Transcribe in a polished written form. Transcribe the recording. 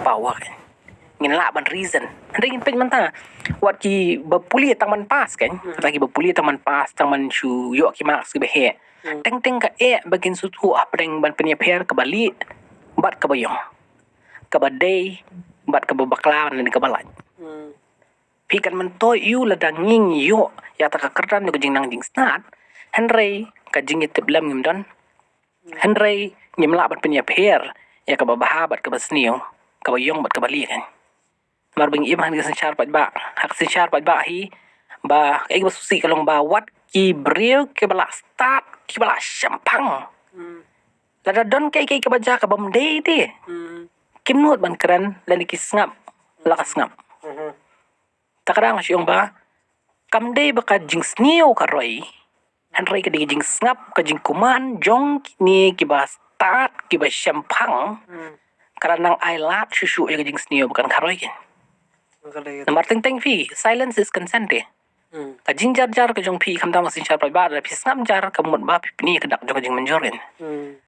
power ngin la ban reason ring pen man ta wat ki bapuli tang man pas kan lagi bapuli tang man pas tang man chu yo ki mak su be he teng teng ka bagin su tu apreng ban penia per ka bali bat ka bayong ka badai bat ka babakla nan ka balaj pi kan man toy yu la danging yo ya ta ka kerdan ko jing nang jing snat henry ka jing it blam ngim don henry ngim la ban penia per ya ka babaha bat ka basniyo ka bayong bat ka bali kan mar bing im han ka sinchar pat ba hak sinchar pat ba hi ba ai ba susi kalong ba wat ki breu ke bala start ki bala champang la da don kai kai ka baja ka bam dei ti kim nuot ban kran la ni ki ngap la ka ngap takarang siong ba kam dei ba ka jing snio ka roi han roi ka di jing ngap ka jing kuman jong ni ki ba start ki ba champang karanang ai lat shushu ya ka jing snio bukan ka roi Nomor teng fi silence is consent ka jing jar jar ka jong fi kam ta masin char pa ba da fi snam jar ka mut ba pi ni ka dak jong jing manjorin